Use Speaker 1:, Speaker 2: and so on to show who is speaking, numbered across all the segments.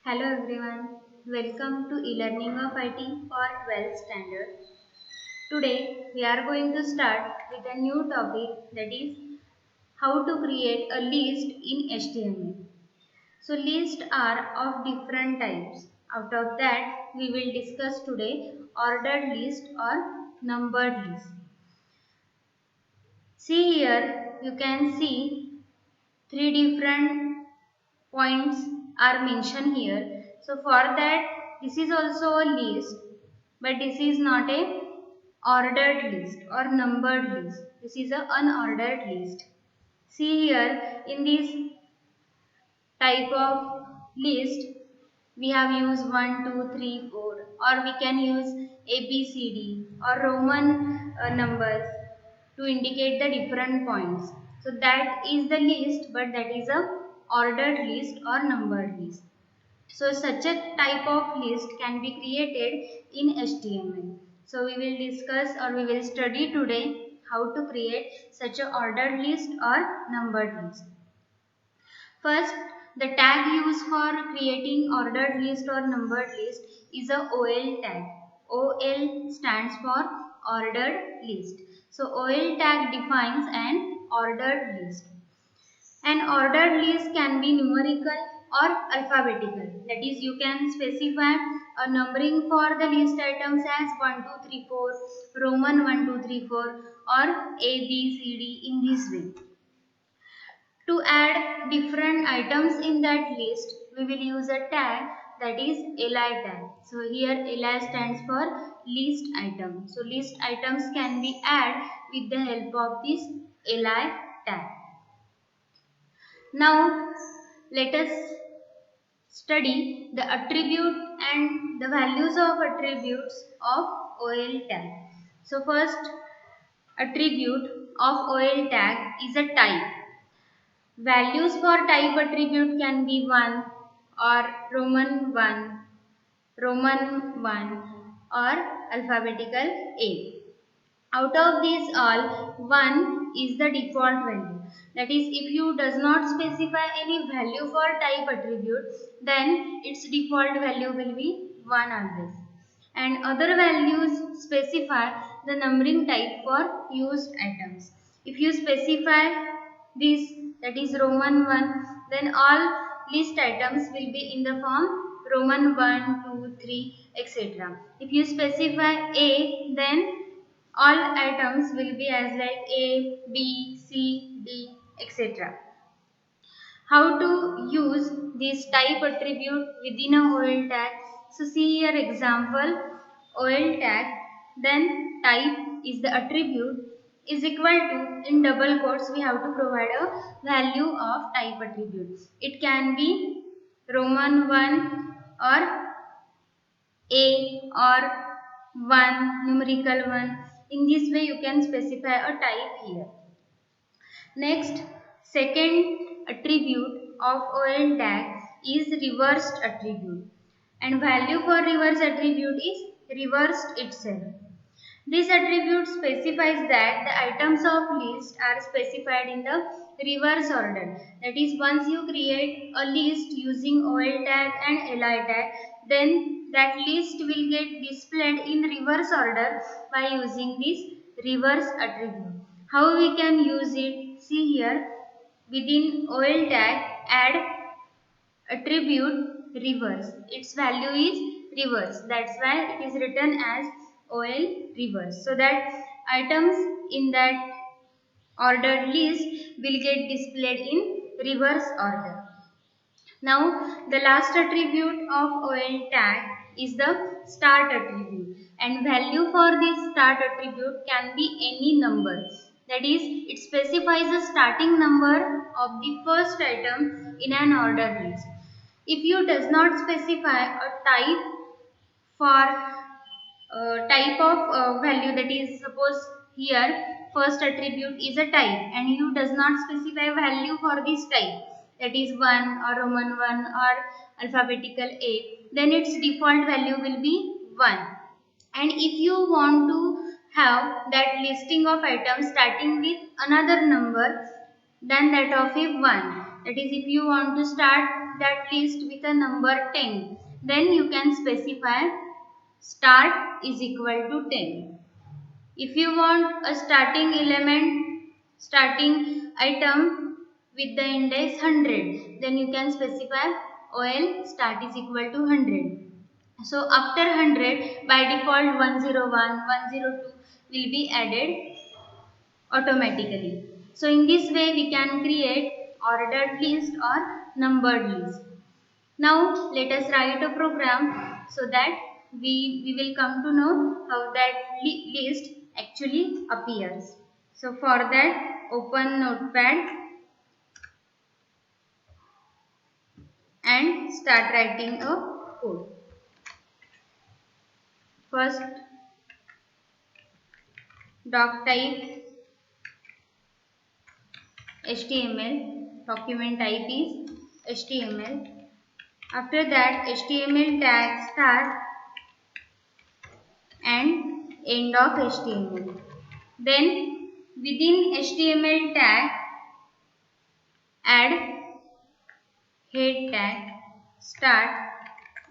Speaker 1: Hello everyone, welcome to e-learning of IT for 12th standard. Today we are going to start with a new topic, that is how to create a list in HTML. So lists are of different types. Out of that we will discuss today ordered list or numbered list. See here, you can see three different points are mentioned here. So for that, this is also a list, but this is not a ordered list or numbered list. This is a unordered list. See here, in this type of list, we have used 1, 2, 3, 4, or we can use A, B, C, D or Roman numbers to indicate the different points. So that is the list, but that is a ordered list or numbered list. So such a type of list can be created in HTML. So we will discuss or we will study today how to create such a ordered list or numbered list. First, the tag used for creating ordered list or numbered list is a OL tag. OL stands for ordered list. So OL tag defines an ordered list. An ordered list can be numerical or alphabetical. That is, you can specify a numbering for the list items as 1, 2, 3, 4, Roman 1, 2, 3, 4 or A, B, C, D in this way. To add different items in that list, we will use a tag, that is li tag. So here li stands for list item. So list items can be added with the help of this li tag. Now let us study the attribute and the values of attributes of OL tag. So first attribute of OL tag is a type. Values for type attribute can be 1 or Roman 1, Roman 1 or alphabetical A. Out of these all, 1 is the default value. That is, if you does not specify any value for type attribute, then its default value will be 1 always. And other values specify the numbering type for used items. If you specify this, that is Roman 1, then all list items will be in the form Roman 1, 2, 3, etc. If you specify A, then all items will be as like A, B, C, D, etc. How to use this type attribute within a OL tag? So see here example, OL tag, then type is the attribute is equal to, in double quotes we have to provide a value of type attribute. It can be Roman 1 or A or 1, numerical 1. In this way you can specify a type here. Next, second attribute of OL tag is reversed attribute, and value for reverse attribute is reversed itself. This attribute specifies that the items of list are specified in the reverse order. That is, once you create a list using OL tag and li tag, then that list will get displayed in reverse order by using this reverse attribute. How we can use it? See here, within OL tag add attribute reverse. Its value is reverse. That's why it is written as OL reverse. So that items in that ordered list will get displayed in reverse order. Now the last attribute of OL tag is the start attribute, and value for this start attribute can be any number. That is, it specifies the starting number of the first item in an ordered list. If you does not specify a type for type of value, that is, suppose here first attribute is a type and you does not specify value for this type, that is 1 or Roman 1 or alphabetical A, then its default value will be 1. And if you want to have that listing of items starting with another number than that of a 1, that is, if you want to start that list with a number 10. Then you can specify start is equal to 10. If you want a starting item with the index 100, then you can specify OL start is equal to 100. So after 100, by default 101, 102 will be added automatically. So in this way we can create ordered list or numbered list. Now let us write a program so that we will come to know how that list actually appears. So for that, open Notepad and start writing a code. First, doc type HTML, document type is HTML. After that, HTML tag start and end of HTML. Then within HTML tag, add head tag start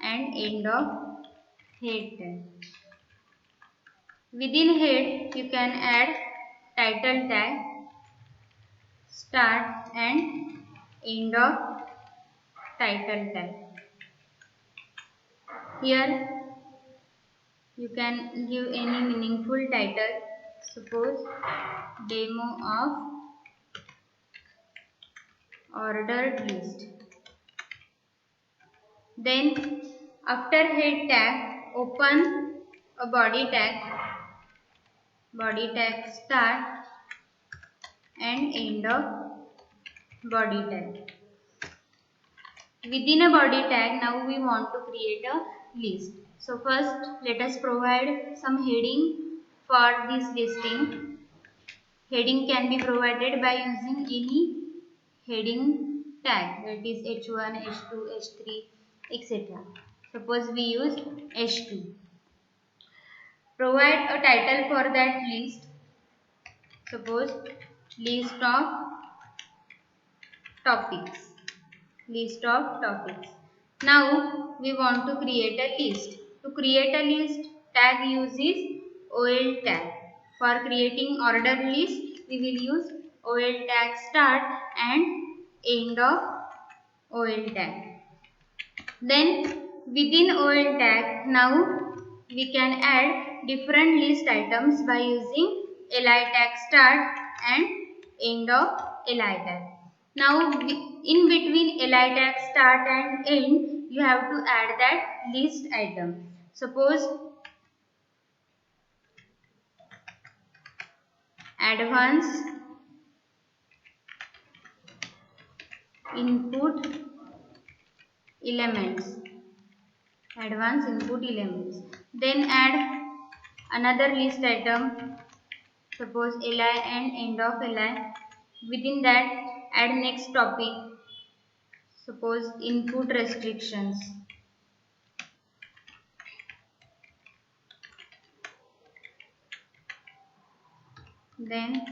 Speaker 1: and end of head tag. Within head, you can add title tag start and end of title tag. Here you can give any meaningful title, suppose demo of ordered list. Then after head tag, open a body tag start and end of body tag. Within a body tag, now we want to create a list. So first let us provide some heading for this listing. Heading can be provided by using any heading tag, that is H1, H2, H3, etc. Suppose we use H2. Provide a title for that list. Suppose list of topics. Now we want to create a list. To create a list, tag uses OL tag. For creating ordered list, we will use OL tag start and end of OL tag. Then within OL tag, now we can add different list items by using li tag start and end of li tag. Now in between li tag start and end, you have to add that list item. Suppose advanced input elements. Then add another list item, suppose li and end of li. Within that, add next topic, suppose input restrictions. Then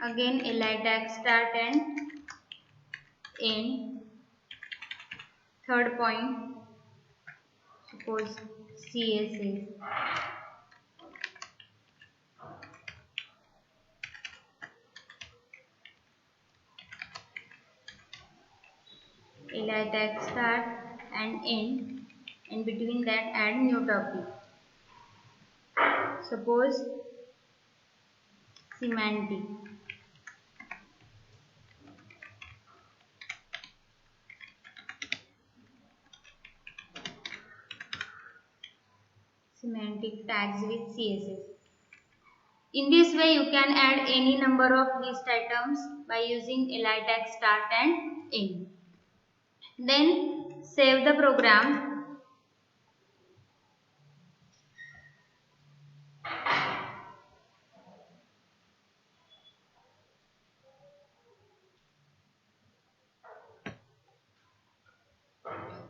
Speaker 1: again li tag start and end. Third point, suppose CSS. Li tag start and end, and between that add new topic. Suppose semantic. Semantic tags with CSS. In this way, you can add any number of list items by using li tag start and end. Then save the program.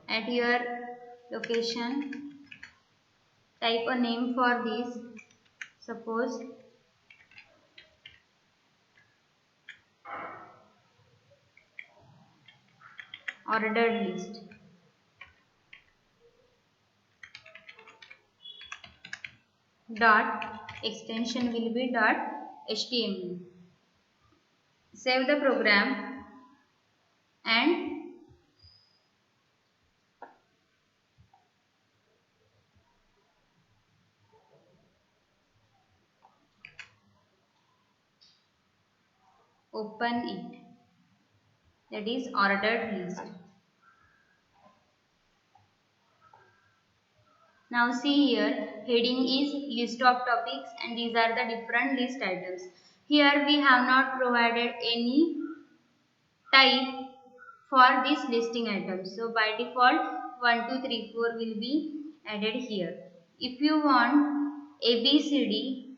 Speaker 1: At your location, type a name for this. Suppose ordered list. dot extension will be dot html. Save the program and open it. That is ordered list. Now see here, heading is list of topics and these are the different list items. Here we have not provided any type for this listing items. So by default 1, 2, 3, 4 will be added here. If you want ABCD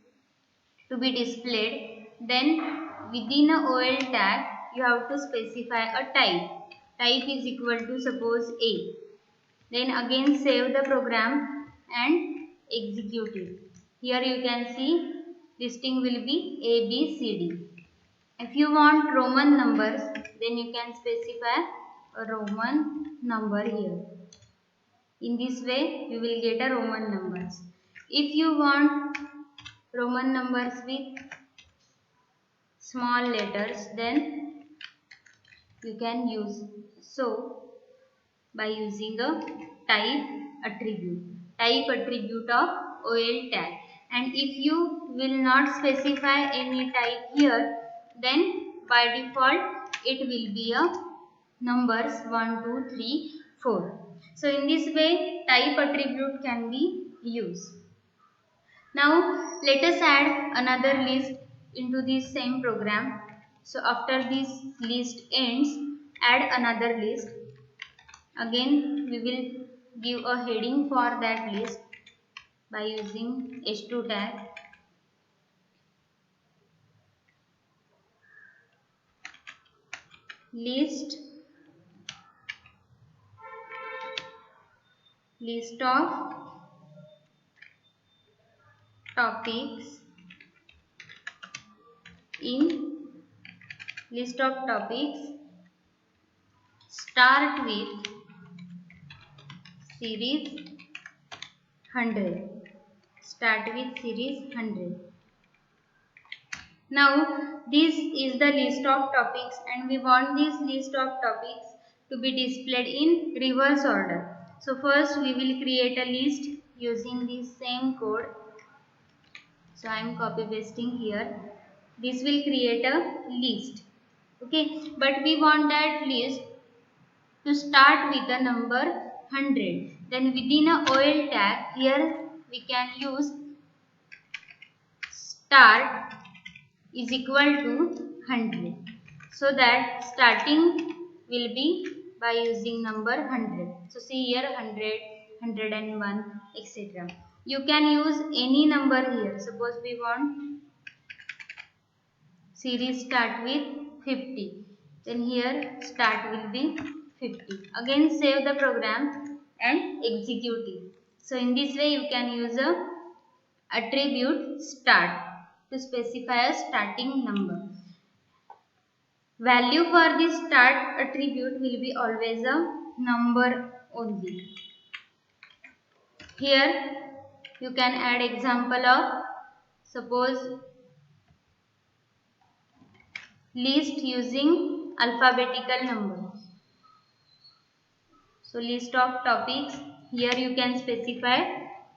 Speaker 1: to be displayed, then within a OL tag you have to specify a type. Type is equal to suppose A. Then again save the program and execute it. Here you can see listing will be A, B, C, D. If you want Roman numbers, then you can specify a Roman number here. In this way, you will get a Roman numbers. If you want Roman numbers with small letters, then you can use so by using a type attribute of OL tag. And if you will not specify any type here, then by default it will be a numbers 1, 2, 3, 4. So in this way type attribute can be used. Now let us add another list into this same program. So after this list ends, add another list. Again we will give a heading for that list by using h2 tag. List of topics in list of topics start with series 100. Start with series 100. Now this is the list of topics and we want this list of topics to be displayed in reverse order. So first we will create a list using this same code. So I am copy pasting here. This will create a list. Okay, but we want that list to start with the number 100. Then within a OL tag here we can use start is equal to 100. So that starting will be by using number 100. So see here 100, 101, etc. You can use any number here. Suppose we want series start with 50. Then here start will be 50. Again save the program and execute it. So in this way you can use a attribute start to specify a starting number. Value for this start attribute will be always a number only. Here you can add example of suppose list using alphabetical numbers. So list of topics, here you can specify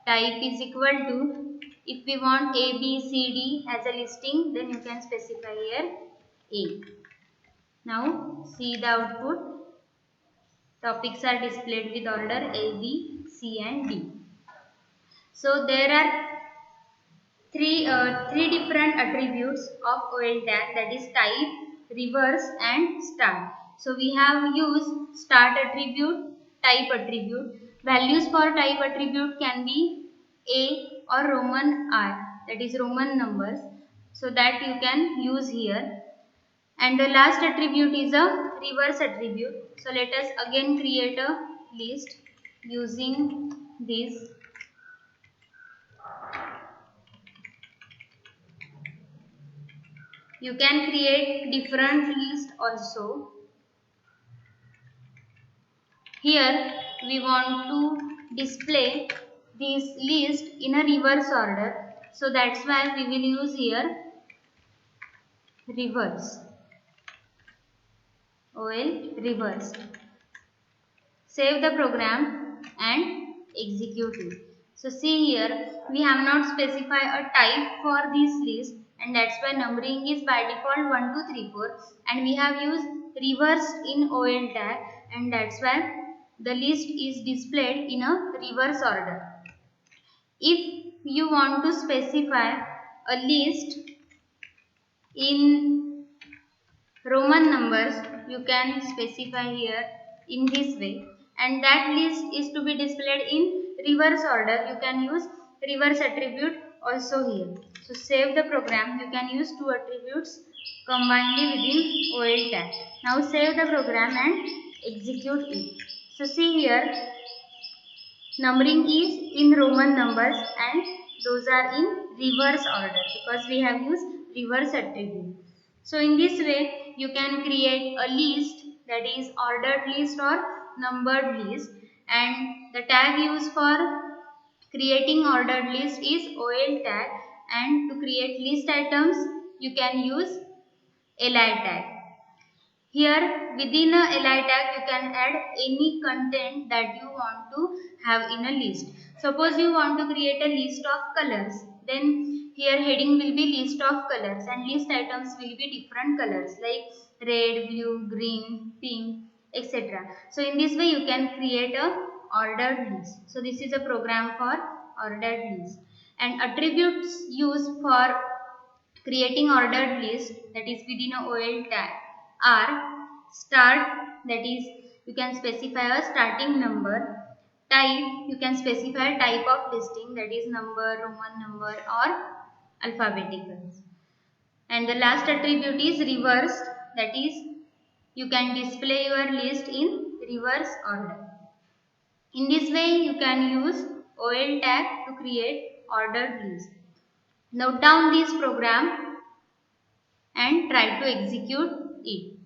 Speaker 1: type is equal to, if we want A, B, C, D as a listing, then you can specify here A. Now see the output. Topics are displayed with order A, B, C and D. So there are three different attributes of OL tag, that is type, reverse and start. So we have used start attribute, type attribute. Values for type attribute can be A or Roman R, that is Roman numbers. So that you can use here. And the last attribute is a reverse attribute. So let us again create a list using this. You can create different list also. Here we want to display this list in a reverse order. So that's why we will use here reverse. OL reverse. Save the program and execute it. So see here, we have not specified a type for this list, and that's why numbering is by default 1, 2, 3, 4, and we have used reverse in OL tag, and that's why the list is displayed in a reverse order. If you want to specify a list in Roman numbers, you can specify here in this way, and that list is to be displayed in reverse order. You can use reverse attribute also here. So save the program. You can use two attributes combinedly within OL tag. Now save the program and execute it. So see here, numbering is in Roman numbers and those are in reverse order because we have used reverse attribute. So in this way you can create a list, that is ordered list or numbered list, and the tag used for creating ordered list is OL tag, and to create list items you can use li tag. Here within a li tag you can add any content that you want to have in a list. Suppose you want to create a list of colors, then here heading will be list of colors and list items will be different colors like red, blue, green, pink, etc. So in this way you can create a ordered list. So this is a program for ordered list. And attributes used for creating ordered list, that is within a OL tag, are start, that is you can specify a starting number, type, you can specify type of listing, that is number, Roman number or alphabetical, and the last attribute is reversed, that is you can display your list in reverse order. In this way you can use OL tag to create ordered list. Note down this program and try to execute it.